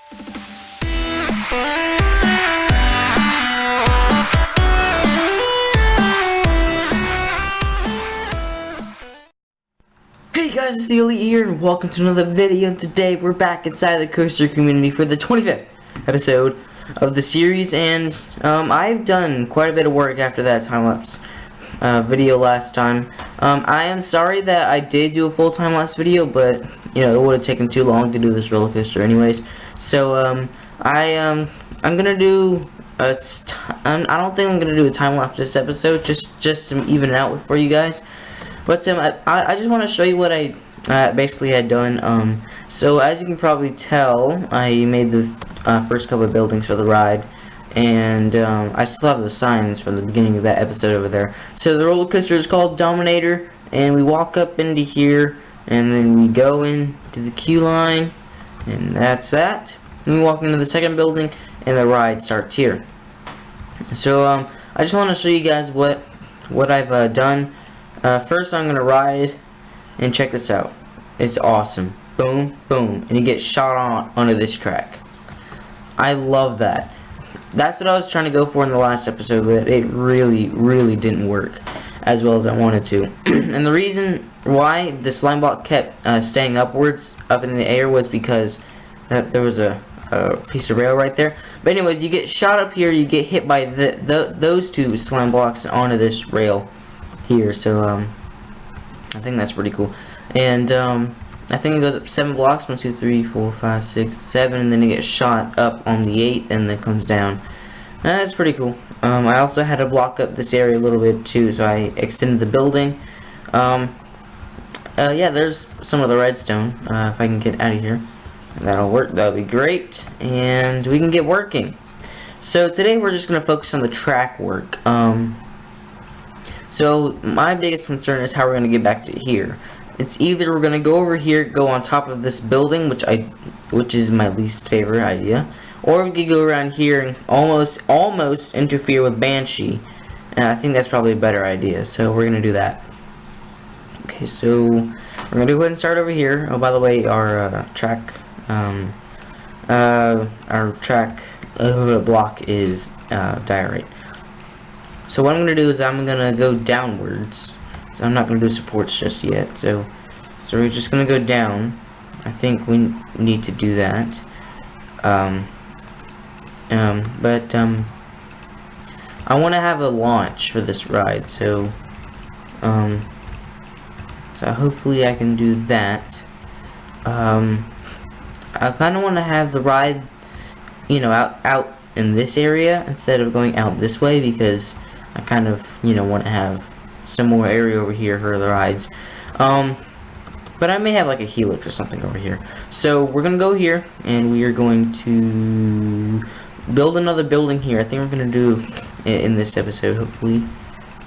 Hey guys, it's the Elite here, and welcome to another video. And today we're back inside the coaster community for the 25th episode of the series. And I've done quite a bit of work after that time-lapse video last time. I am sorry that I did do a full time-lapse video, but you know, it would have taken too long to do this roller coaster anyways. So I'm gonna do I don't think I'm gonna do a time-lapse this episode, just to even it out for you guys. But I just want to show you what I basically had done. So as you can probably tell, I made the first couple of buildings for the ride, and I still have the signs from the beginning of that episode over there. So the roller coaster is called Dominator, and we walk up into here, and then we go into the queue line, and that's that. Then we walk into the second building, and the ride starts here. So I just want to show you guys what I've done. First, I'm gonna ride, and check this out. It's awesome. Boom, boom, and you get shot onto this track. I love that. That's what I was trying to go for in the last episode, but it really didn't work as well as I wanted to. And the reason why the slime block kept staying upwards, up in the air, was because there was a piece of rail right there. But anyways, you get shot up here, you get hit by those two slime blocks onto this rail here, so I think that's pretty cool. And I think it goes up 7 blocks, 1, 2, 3, 4, 5, 6, 7, and then it gets shot up on the 8th, and then comes down. That's pretty cool. I also had to block up this area a little bit too, so I extended the building. Yeah, there's some of the redstone. If I can get out of here, that'll work. That'll be great, and we can get working. So today we're just gonna focus on the track work. So my biggest concern is how we're gonna get back to here. It's either we're gonna go over here, go on top of this building, which is my least favorite idea, or we could go around here and almost interfere with Banshee, and I think that's probably a better idea. So we're gonna do that. Okay, so we're gonna go ahead and start over here. Oh, by the way, our track block is diorite. So what I'm going to do is I'm going to go downwards. So I'm not going to do supports just yet. So we're just going to go down. I think we need to do that. But I want to have a launch for this ride. So hopefully I can do that. I kind of want to have the ride, you know, out in this area instead of going out this way, because I kind of, you know, want to have some more area over here for the rides. But I may have like a helix or something over here. So we're gonna go here, and we are going to build another building here. I think we're gonna do it in this episode, hopefully,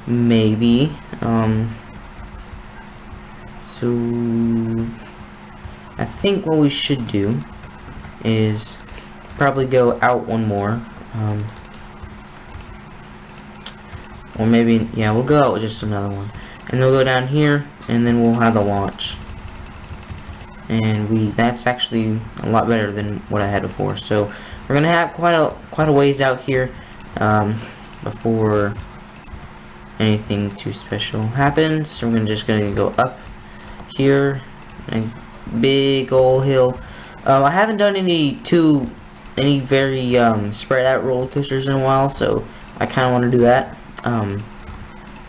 maybe. So I think what we should do is probably go out one more. Or maybe, yeah, we'll go out with just another one. And we'll go down here, and then we'll have the launch. And that's actually a lot better than what I had before. So we're gonna have quite a ways out here before anything too special happens. So we're just gonna go up here, a big old hill. I haven't done any very spread out roller coasters in a while, so I kind of want to do that.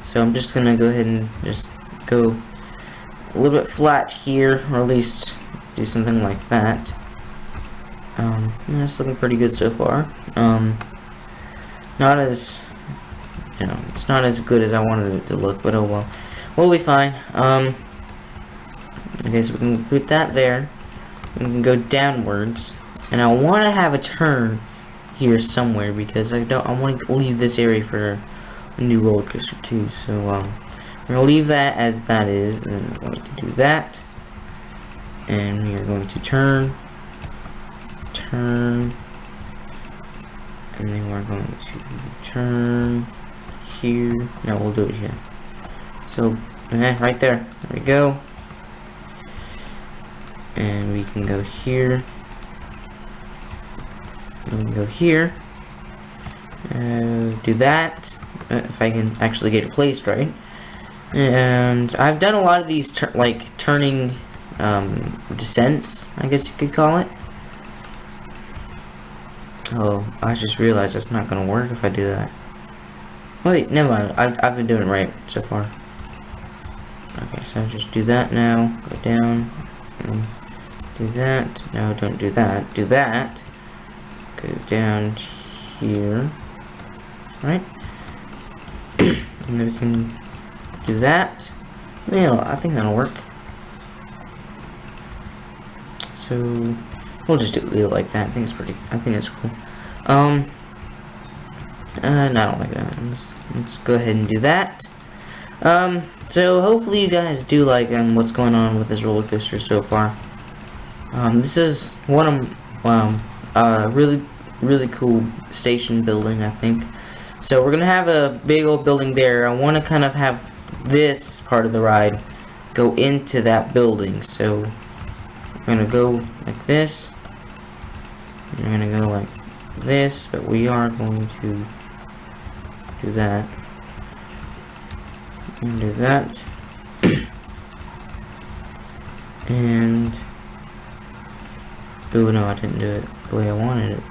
So I'm just gonna go ahead and just go a little bit flat here, or at least do something like that. That's looking pretty good so far. Not as, you know, it's not as good as I wanted it to look, but oh well, we'll be fine. Okay, so we can put that there. We can go downwards, and I want to have a turn here somewhere, because I want to leave this area for a new roller coaster too. So we're gonna leave that as that is, and then we're going to do that, and we are going to turn, and then we're going to turn here. No, we'll do it here. So right there. There we go. And we can go here. And we can go here. Do that. If I can actually get it placed right. And I've done a lot of these turning descents, I guess you could call it. Oh, I just realized that's not gonna work if I do that. Wait, never mind. I've been doing it right so far. Okay, so just do that now. Go down. And do that. No, don't do that. Do that. Go down here. Right? And then we can do that. Yeah, I think that'll work. So we'll just leave it like that. I think it's cool. No, I don't like that. Let's go ahead and do that. So hopefully you guys do like what's going on with this roller coaster so far. This is one of really cool station building, I think. So we're gonna have a big old building there. I want to kind of have this part of the ride go into that building. So we're gonna go like this. We're gonna go like this, but we are going to do that. And do that. And oh no, I didn't do it the way I wanted it.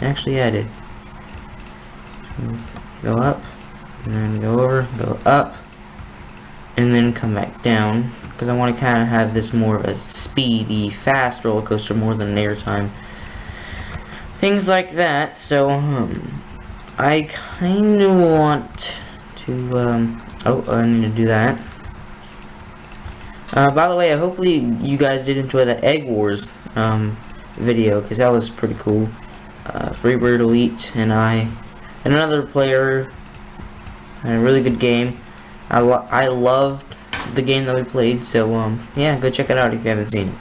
Actually, I did. Go up, and then go over, go up, and then come back down, because I want to kind of have this more of a speedy, fast roller coaster more than an airtime. Things like that. So I kind of want to oh, I need to do that. By the way, hopefully you guys did enjoy that Egg Wars video, because that was pretty cool. Freebird Elite and another player had a really good game. I loved the game that we played, so yeah, go check it out if you haven't seen it.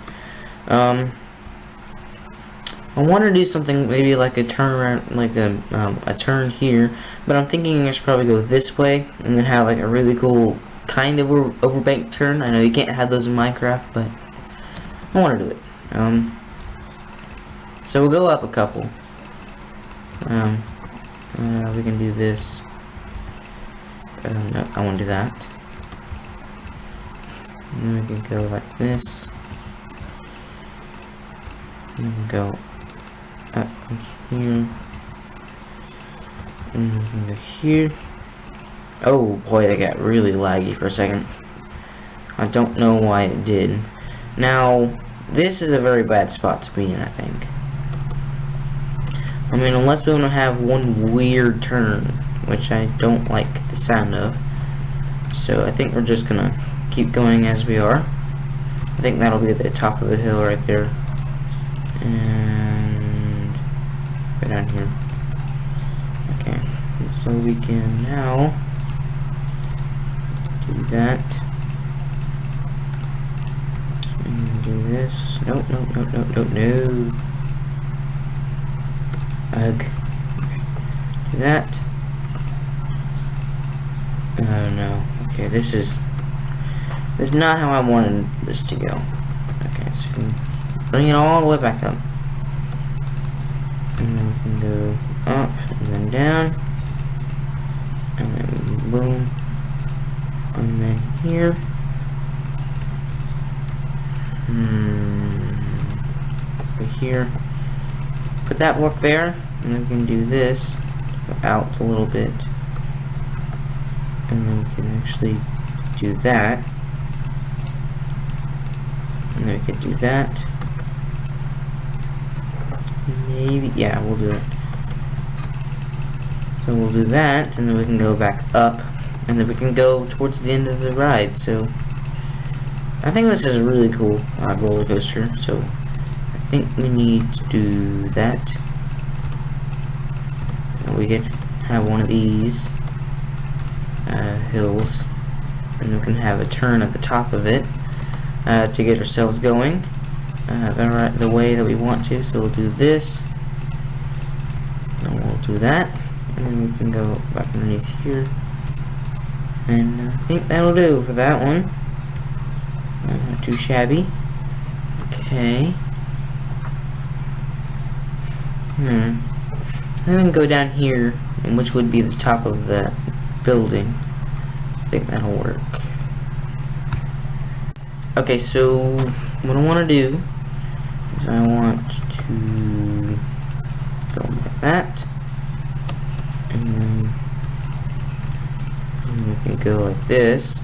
I want to do something maybe like a turnaround, like a turn here, but I'm thinking I should probably go this way and then have like a really cool kind of overbank turn. I know you can't have those in Minecraft, but I want to do it. So we'll go up a couple. We can do this. No, I want to do that. And then we can go like this. And we can go up here. And we can go here. Oh boy, that got really laggy for a second. I don't know why it did. Now, this is a very bad spot to be in, I think. I mean, unless we want to have one weird turn, which I don't like the sound of. So I think we're just gonna keep going as we are. I think that'll be at the top of the hill right there. And go down here. Okay, so we can now do that. And do this. Nope, nope, nope, nope, nope, no. Ugh. Do that. Oh no. Okay, this is not how I wanted this to go. Okay, so we can bring it all the way back up. And then we can go up and then down. And then boom. And then here. Over here. Put that block there, and then we can do this, go out a little bit, and then we can actually do that, and then we can do that, maybe, yeah, we'll do it. So we'll do that, and then we can go back up, and then we can go towards the end of the ride. So I think this is a really cool roller coaster, so I think we need to do that. And we get have one of these hills, and we can have a turn at the top of it to get ourselves going the way that we want to. So we'll do this, and we'll do that, and then we can go back underneath here. And I think that'll do for that one. Not too shabby. Okay. And then go down here, which would be the top of the building. I think that'll work. Okay, so what I want to do is I want to go like that, and then we can go like this,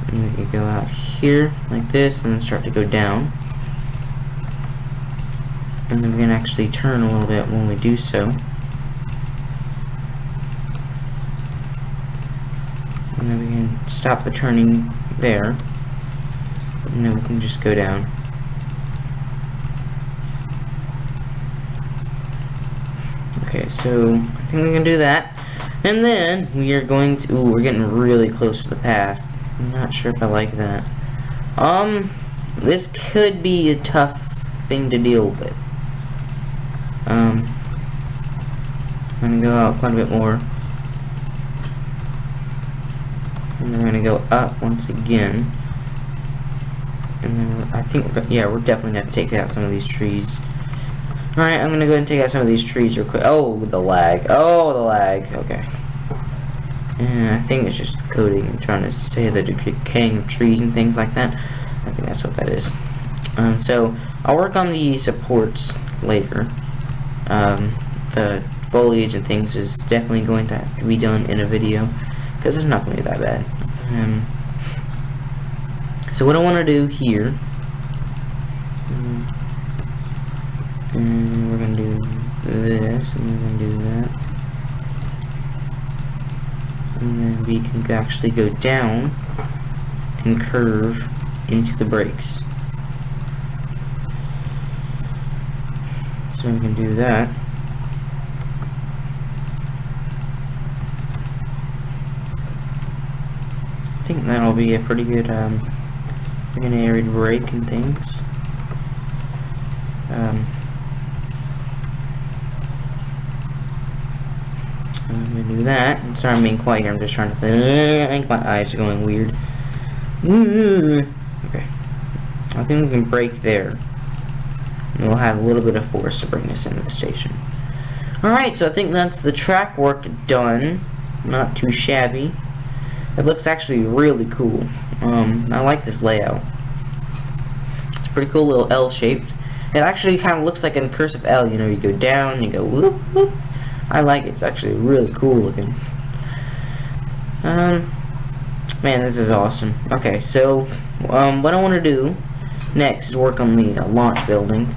and we can go out here like this, and then start to go down, and then we can actually turn a little bit when we do so. And then we can stop the turning there, and then we can just go down. Okay, so I think we can do that, and then we are going to. Ooh, we're getting really close to the path. I'm not sure if I like that. This could be a tough thing to deal with. I'm gonna go out quite a bit more. And then we're gonna go up once again, and then I think we're definitely gonna have to take out some of these trees. All right, I'm gonna go ahead and take out some of these trees real quick. Oh, the lag! Oh, the lag! Okay. And I think it's just coding and trying to say the decaying of trees and things like that. I think that's what that is. So I'll work on the supports later. The foliage and things is definitely going to have to be done in a video, because it's not going to be that bad. So what I want to do here, and we're going to do this, and we're going to do that, and then we can actually go down and curve into the breaks. So we can do that. I think that'll be a pretty good arid break and things. I'm gonna do that. I'm sorry I'm being quiet here, I'm just trying to think. My eyes are going weird. Okay. I think we can break there. And we'll have a little bit of force to bring us into the station. Alright, so I think that's the track work done. Not too shabby. It looks actually really cool. I like this layout. It's a pretty cool little L shaped. It actually kind of looks like a cursive L, you know, you go down, you go whoop, whoop. I like it, it's actually really cool looking. Man, this is awesome. Okay, so, what I want to do next is work on the launch building.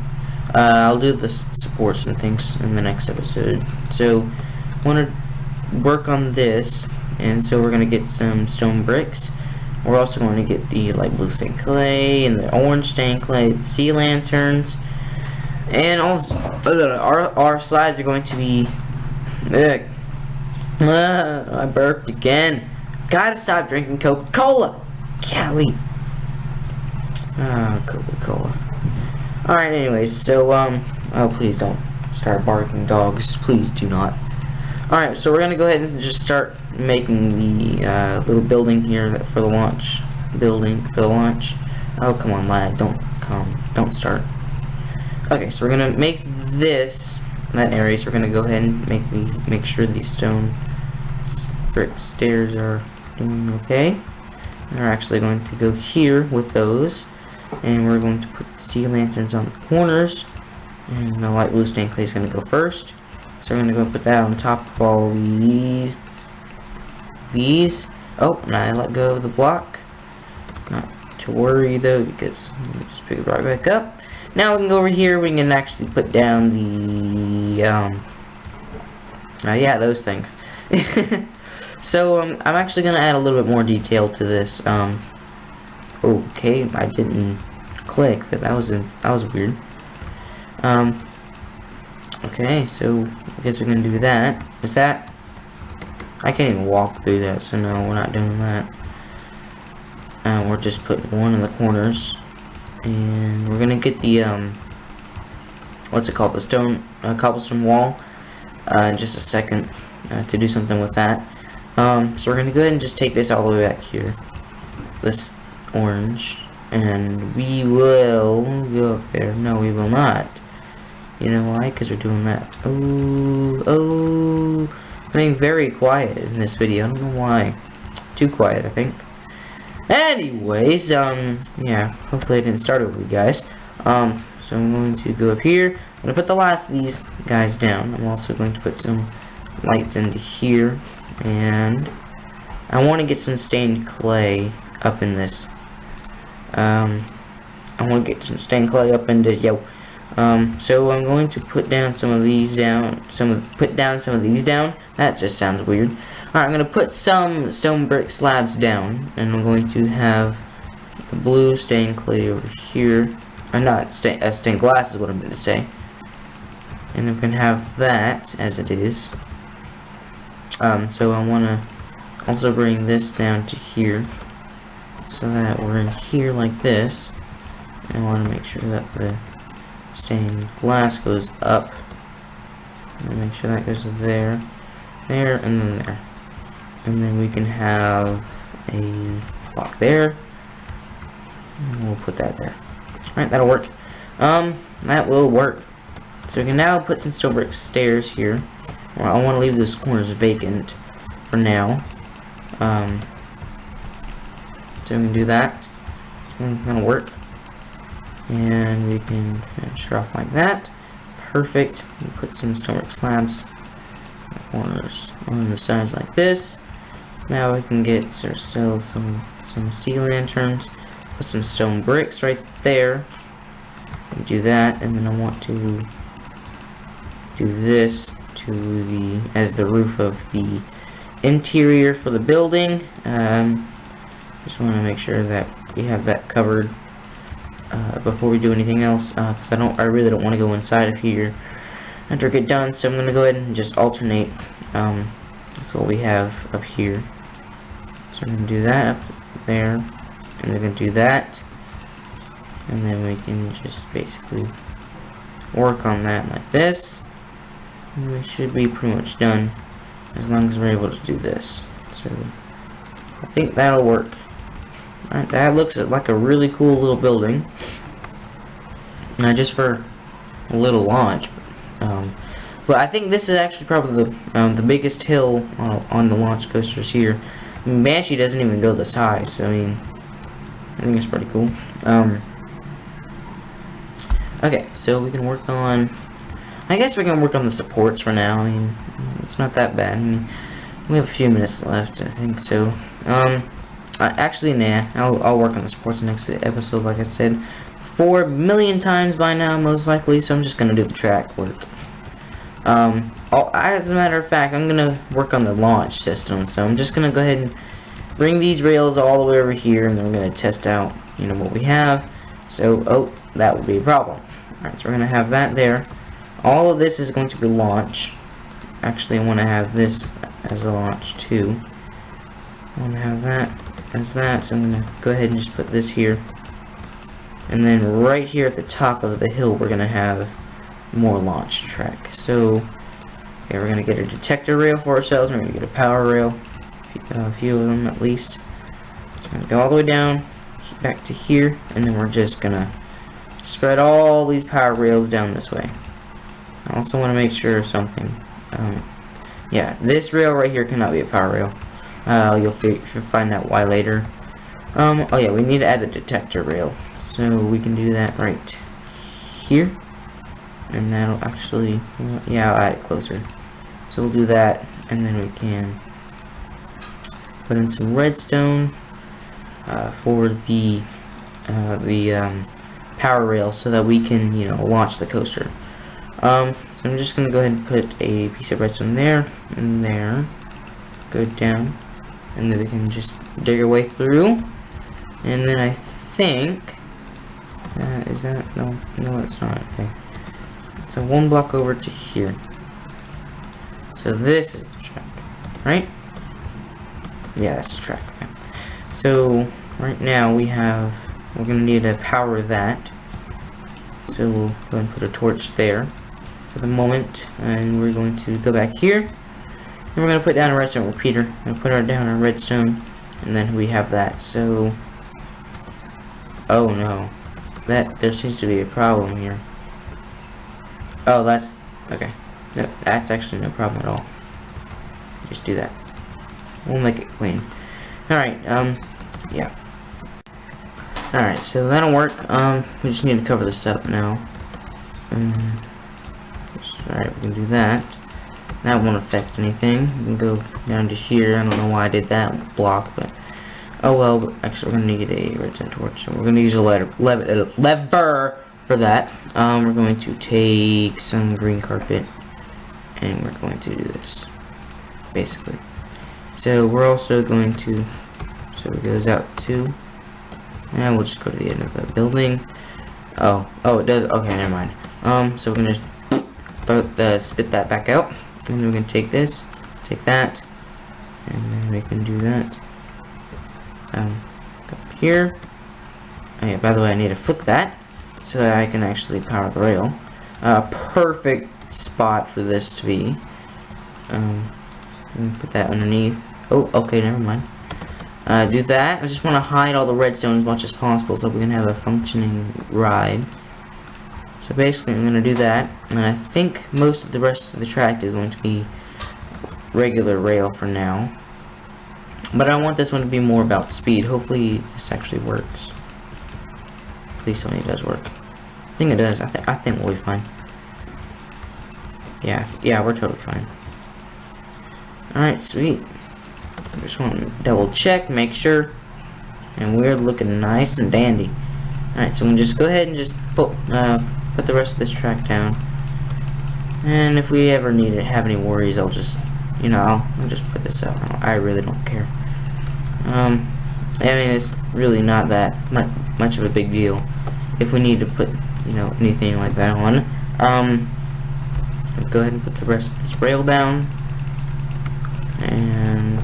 I'll do the supports and things in the next episode. So, I want to work on this, and so we're going to get some stone bricks. We're also going to get the light blue stained clay, and the orange stained clay, sea lanterns, and also, our slides are going to be, I burped again. Gotta stop drinking Coca-Cola. Golly. Coca-Cola. Alright, anyways, so, oh, please don't start barking, dogs. Please do not. Alright, so we're gonna go ahead and just start making the, little building here for the launch. Oh, come on, lag. Don't start. Okay, so we're gonna make this, that area, so we're gonna go ahead and make sure these stone brick stairs are doing okay. And we're actually going to go here with those, and we're going to put the sea lanterns on the corners, and the light blue stained clay is going to go first. So we're going to go put that on top of all these. Oh, and I let go of the block. Not to worry though, because we'll just pick it right back up. Now we can go over here. We can actually put down the yeah, those things. So I'm actually gonna add a little bit more detail to this. Okay, I didn't click, but that was weird. Okay, so I guess we're gonna do that. Is that? I can't even walk through that, so no, we're not doing that. We're just putting one in the corners, and we're gonna get the what's it called? The stone cobblestone wall. In just a second to do something with that. So we're gonna go ahead and just take this all the way back here, this orange, and we will go up there. No, we will not. You know why? Because we're doing that. Oh, I'm being very quiet in this video. I don't know why. Too quiet, I think. Anyways, yeah, hopefully I didn't start over you guys. So I'm going to go up here. I'm going to put the last of these guys down. I'm also going to put some lights into here. And I want to get some stained clay up in this. I want to get some stained clay up in this, yo. So I'm going to put down some of these down. Put down some of these down. That just sounds weird. Alright, I'm going to put some stone brick slabs down. And I'm going to have the blue stained clay over here. Not stained glass is what I'm going to say. And I'm going to have that as it is. So I want to also bring this down to here. So that we're in here like this. And I want to make sure that the stained glass goes up. And make sure that goes there, there, and then there. And then we can have a block there. And we'll put that there. Alright, that'll work. That will work. So we can now put some stone brick stairs here. Well, I want to leave this corners vacant for now. So we can do that. That'll work. And we can finish her off like that. Perfect. We put some stone brick slabs in the corners on the sides like this. Now we can get ourselves some sea lanterns. Put some stone bricks right there. And do that, and then I want to do this as the roof of the interior for the building. Just want to make sure that we have that covered before we do anything else, because I really don't want to go inside of here after I get done. So I'm going to go ahead and just alternate. That's what we have up here. So I'm going to do that up there, and we're going to do that, and then we can just basically work on that like this, and we should be pretty much done as long as we're able to do this. So I think that'll work. Alright, that looks like a really cool little building. Just for a little launch. But I think this is actually probably the biggest hill on the launch coasters here. I mean, Banshee doesn't even go this high, so I mean, I think it's pretty cool. Okay, so we can work on, I guess we can work on the supports for now. I mean, it's not that bad. I mean, we have a few minutes left, I think, so, actually, nah, I'll work on the supports next episode, like I said, 4 million times by now, most likely, so I'm just gonna do the track work. As a matter of fact, I'm gonna work on the launch system, so I'm just gonna go ahead and bring these rails all the way over here, and then we're gonna test out, you know, what we have. So, oh, that would be a problem. Alright, so we're gonna have that there. All of this is going to be launch. Actually, I want to have this as a launch too. I want to have that as that, so I'm gonna go ahead and just put this here. And then right here at the top of the hill, we're gonna have more launch track. So, okay, we're gonna get a detector rail for ourselves. We're gonna get a power rail, a few of them at least. So I'm gonna go all the way down, back to here, and then we're just gonna spread all these power rails down this way. I also want to make sure of something. Yeah, this rail right here cannot be a power rail. You'll find out why later. Oh yeah, we need to add the detector rail. So we can do that right here. And that'll actually, yeah, I'll add it closer. So we'll do that, and then we can put in some redstone for the power rail, so that we can, you know, launch the coaster. So I'm just gonna go ahead and put a piece of redstone there and there. Go down, and then we can just dig our way through. And then I think is that no, it's not. Okay. So one block over to here. So this is the track, right? Yeah, that's the track. Okay. So right now we're gonna need to power that. So we'll go and put a torch there for the moment, and we're going to go back here, and we're gonna put down a redstone repeater. We're gonna put down our redstone, and then we have that. So, oh no, there seems to be a problem here. Oh, that's okay. No, that's actually no problem at all. Just do that. We'll make it clean. Alright, yeah. Alright, so that'll work. We just need to cover this up now. Alright, we can do that. That won't affect anything. We can go down to here. I don't know why I did that block, but oh well. Actually, we're gonna need a redstone torch, so we're gonna use a lever for that. We're going to take some green carpet, and we're going to do this, basically. So we're also going to, so it goes out to, and we'll just go to the end of the building. Oh, it does. Okay, never mind. So we're gonna spit that back out, and we're gonna take this, take that, and then we can do that. Go up here. Oh yeah, by the way, I need to flick that so that I can actually power the rail. Perfect spot for this to be. Put that underneath. Oh, okay, never mind. Do that. I just want to hide all the redstone as much as possible so we can have a functioning ride. So basically, I'm going to do that, and I think most of the rest of the track is going to be regular rail for now. But I want this one to be more about speed. Hopefully, this actually works. Please tell me it does work. I think it does. I think we'll be fine. Yeah, we're totally fine. Alright, sweet. Just want to double check, make sure. And we're looking nice and dandy. Alright, so we'll just go ahead and just put the rest of this track down. And if we ever need to have any worries, I'll just, you know, I'll just put this up. I really don't care. I mean, it's really not that much of a big deal if we need to put, you know, anything like that on. Go ahead and put the rest of this rail down. And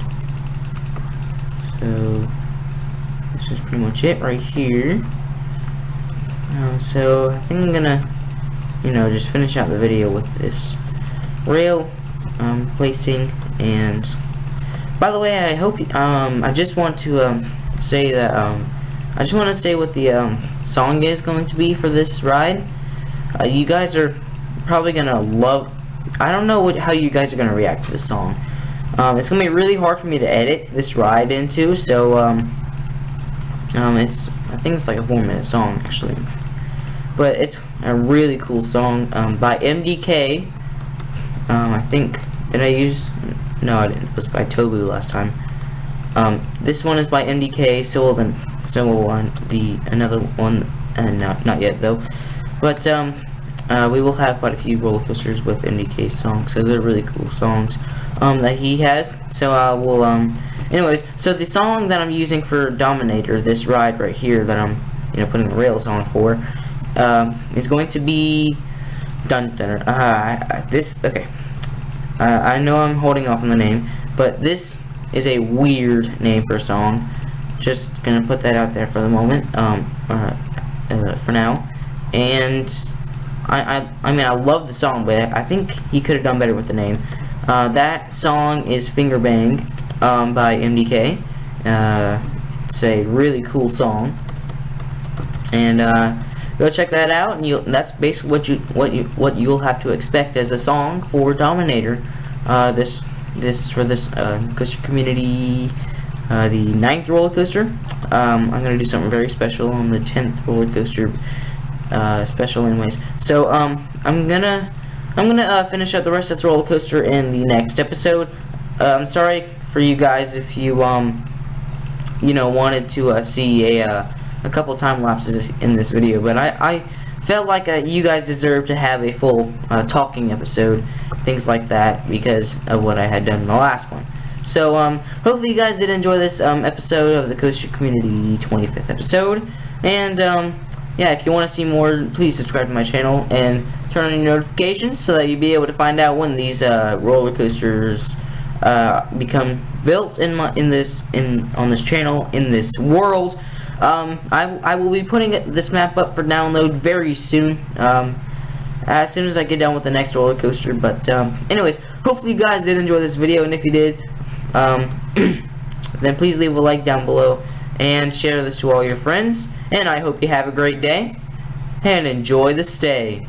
so this is pretty much it right here. So I think I'm gonna, you know, just finish out the video with this rail placing. And by the way, I hope I just want to say that I just want to say what the song is going to be for this ride. You guys are probably gonna love. I don't know how you guys are gonna react to this song. It's gonna be really hard for me to edit this ride into, so I think it's like a 4-minute song actually, but it's a really cool song by MDK. I think, did I use? No, I didn't. It was by Tobu last time. This one is by MDK. So will the another one, and not yet though. But we will have quite a few roller coasters with MDK songs, so they're really cool songs that he has. So I will anyways, so the song that I'm using for Dominator, this ride right here that I'm, you know, putting the rails on for, is going to be okay. I know I'm holding off on the name, but this is a weird name for a song. Just gonna put that out there for the moment, for now. And I mean, I love the song, but I think he could have done better with the name. That song is Finger Bang by MDK. It's a really cool song, and go check that out. And that's basically what you'll have to expect as a song for Dominator. This coaster community, the 9th roller coaster. I'm gonna do something very special on the 10th roller coaster special, anyways. So I'm gonna finish up the rest of this roller coaster in the next episode. I'm sorry for you guys if you you know, wanted to see a couple time lapses in this video, but I felt like you guys deserve to have a full talking episode, things like that, because of what I had done in the last one. So hopefully you guys did enjoy this episode of the Coaster Community 25th episode. And yeah, if you want to see more, please subscribe to my channel and turn on your notifications so that you'll be able to find out when these roller coasters become built on this channel, in this world. I will be putting this map up for download very soon, as soon as I get done with the next roller coaster. But anyways, hopefully you guys did enjoy this video, and if you did, then please leave a like down below and share this to all your friends. And I hope you have a great day and enjoy the stay.